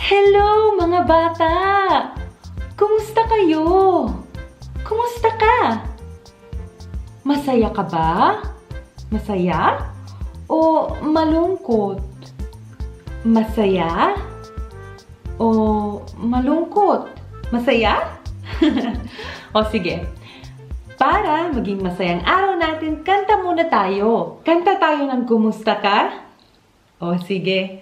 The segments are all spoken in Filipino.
Hello mga bata! Kumusta kayo? Kumusta ka? Masaya ka ba? Masaya? O malungkot? Masaya? O malungkot? Masaya? O sige. Para maging masayang araw natin, kanta muna tayo. Kanta tayo ng kumusta ka? O sige.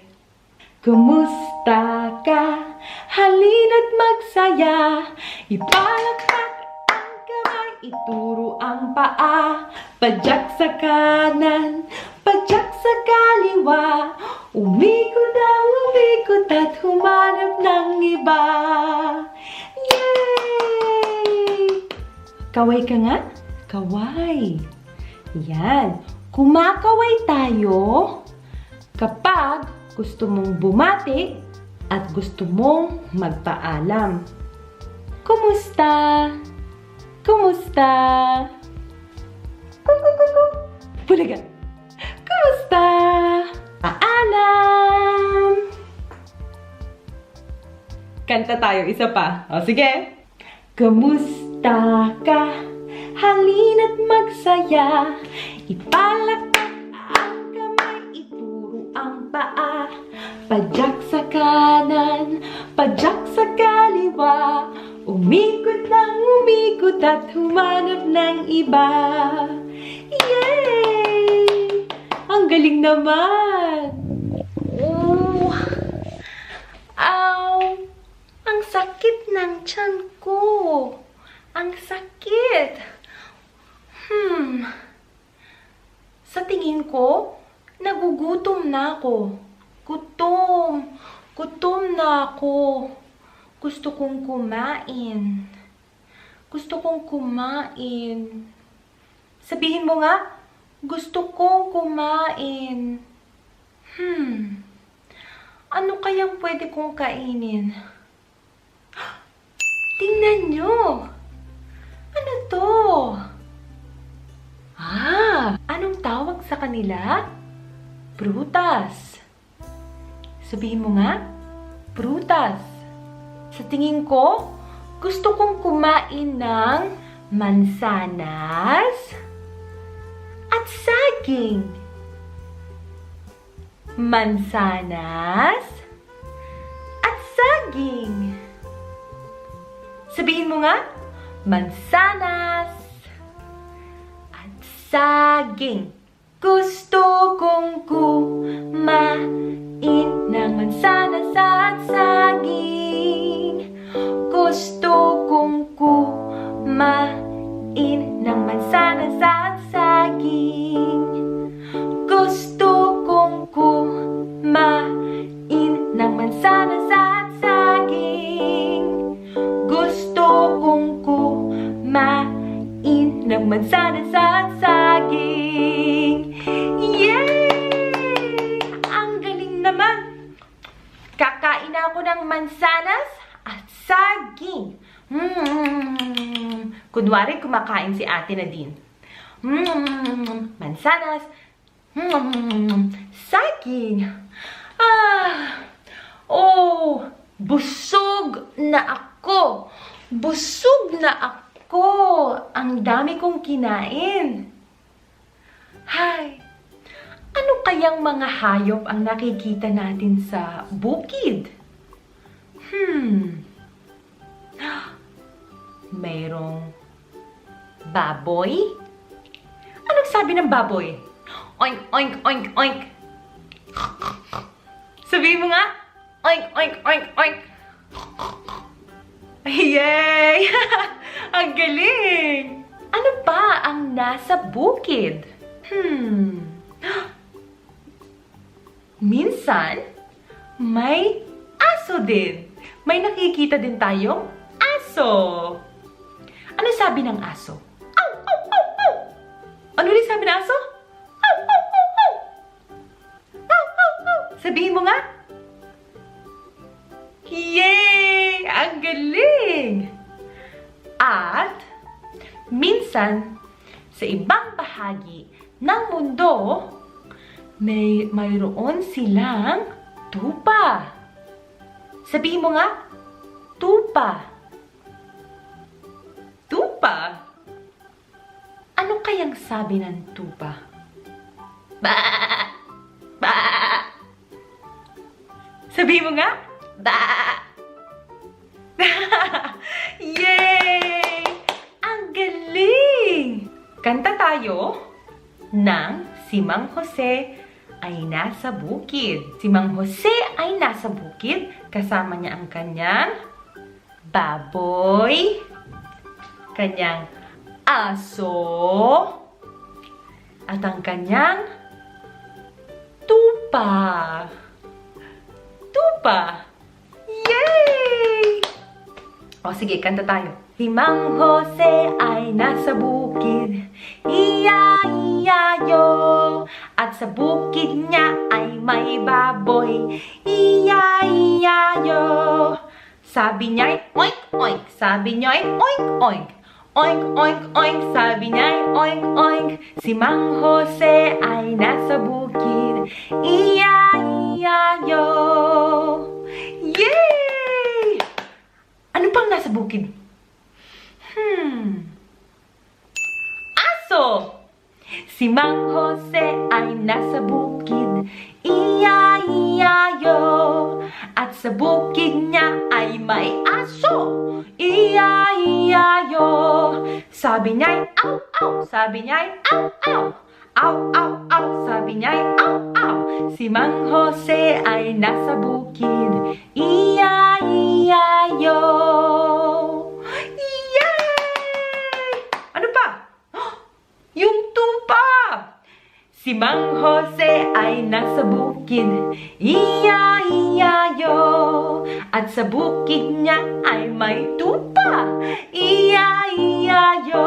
Kumusta ka? Halina't magsaya. Ipalakpak ang kamay, ituro ang paa. Padyak sa kanan, padyak sa kaliwa. Umikot at humanap ng iba. Yay! Kaway ka nga? Kaway. Yan. Kumakaway tayo kapag gusto mong bumati at gusto mong magpaalam. Kumusta? Kumusta? Bulaga. Kumusta? Paalam! Kanta tayo, isa pa. O, sige. Kumusta ka? Halina't magsaya. Ipalakpak ang kamay, ituro ang paa. Padyak sa kanan, padyak sa kaliwa. Umikot at humanap ng iba. Yay! Ang galing naman! Oh! Ow! Ang sakit ng tiyan ko. Ang sakit. Sa tingin ko, nagugutom na ako. Gutom na ako. Gusto kong kumain. Gusto kong kumain. Sabihin mo nga, gusto kong kumain. Ano kayang pwede kong kainin? Tingnan nyo! Ano to? Anong tawag sa kanila? Prutas. Sabihin mo nga, prutas. Sa tingin ko, gusto kong kumain ng mansanas at saging. Mansanas at saging. Sabihin mo nga, mansanas at saging. Gusto kong kumain ng mansanas at saging. Gusto kong kumain ng mansanas at saging. Gusto kong kumain ng mansanas at saging. Gusto kong kumain ng mansanas at saging. Yay! Ang galing naman! Kakain ako ng mansanas at saging. Kunwari, kumakain si Ate Nadine. Mansanas. Saging. Busog na ako. Busog na ako. Ang dami kong kinain. Hay, ano kayang mga hayop ang nakikita natin sa bukid? Mayroong baboy? Anong sabi ng baboy? Oink, oink, oink, oink. Sabihin mo nga, oink, oink, oink, oink. Yay! Ang galing! Ano pa ang nasa bukid? Minsan, may aso din. May nakikita din tayong aso. Ano sabi ng aso? Aw, aw, aw, aw. Ano rin sabi ng aso? Aw, aw, aw, aw. Aw, aw, aw. Sabihin mo nga. Yay! Ang galing! At, minsan, sa ibang bahagi ng mundo, mayroon silang tupa. Sabihin mo nga, tupa. Tupa? Ano kayang sabi ng tupa? Ba! Ba! Sabihin mo nga, ba! Yay! Ang galing! Kanta tayo ng Si Mang Jose ay nasa bukid. Si Mang Jose ay nasa bukid. Kasama niya ang kanyang baboy, kanyang aso, at ang kanyang tupa. Tupa! Yay! O sige, kanta tayo. Si Mang Jose ay nasa bukid, iya-iya-yo. At sa bukid niya ay may baboy, iya-iya-yo. Sabi niya, oink, oink. Sabi niya, oink, oink. Oink, oink, oink. Sabi niya, oink, oink. Si Mang Jose ay nasa bukid, iya-iya-yo. Yay! Ano pang nasa bukid? Aso! Si Mang Jose ay nasa bukid, iya-iya-yo. At sa bukid niya ay may aso, iya-iya-yo. Sabi niya, aw, aw. Sabi niya, aw, aw. Aw, aw, aw. Sabi niya, aw, aw. Si Mang Jose ay nasa bukid, iya-iya-yo. Yung tupa! Si Mang Jose ay nasa bukid, iya-iya-yo. At sa bukid niya ay may tupa, iya-iya-yo.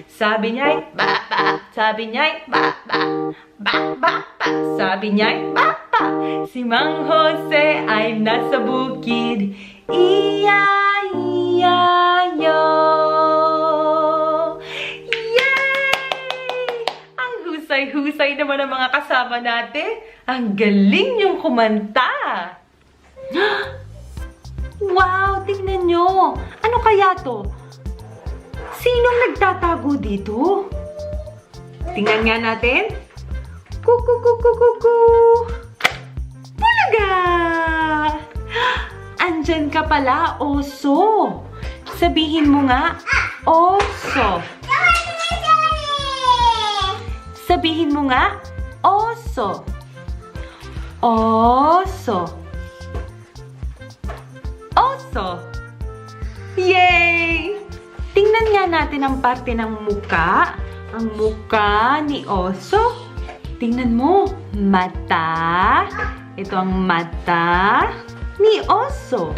Sabi niya, ba, ba. Sabi niya, ba, ba. Ba, ba, ba. Sabi niya, ba, ba. Si Mang Jose ay nasa bukid, iya-iya-yo. Husay naman ang mga kasama natin. Ang galing yung kumanta. Wow, tingnan nyo. Ano kaya to? Sinong nagtatago dito? Tingnan nga natin. Kuku. Bulaga! Andyan ka pala, oso. Sabihin mo nga, oso. Sabihin mo nga, oso. Oso. Oso. Yay! Tingnan nga natin ang parte ng muka. Ang muka ni oso. Tingnan mo, mata. Ito ang mata ni oso.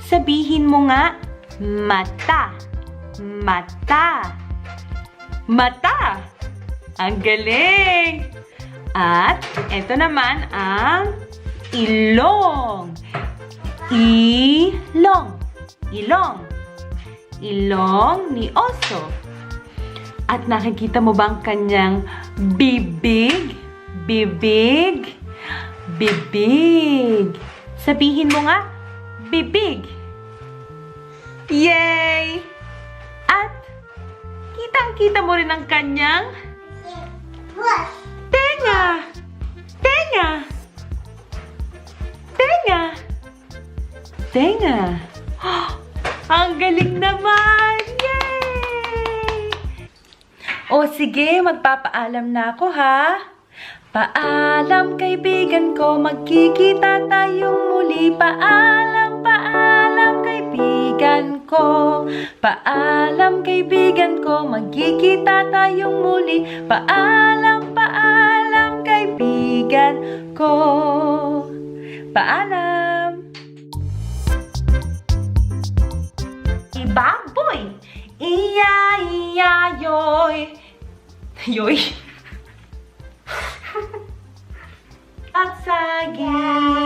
Sabihin mo nga, mata. Mata. Mata. Ang galing! At ito naman ang ilong. Ilong. Ilong. Ilong ni oso. At nakikita mo ba ang kanyang bibig? Bibig. Bibig. Sabihin mo nga, bibig. Yay! At kitang-kita mo rin ang kanyang tenga. Tenga. Tenga. Tenga. Ang galing naman! Yay! O sige, magpapaalam na ako ha. Paalam kaibigan ko, magkikita tayong muli. Paalam, paalam kaibigan ko. Paalam kaibigan ko, magkikita tayong muli. Paalam, paalam kaibigan ko. Paalam. Ibaboy, iya-iya-yoy. Yoy. At saging.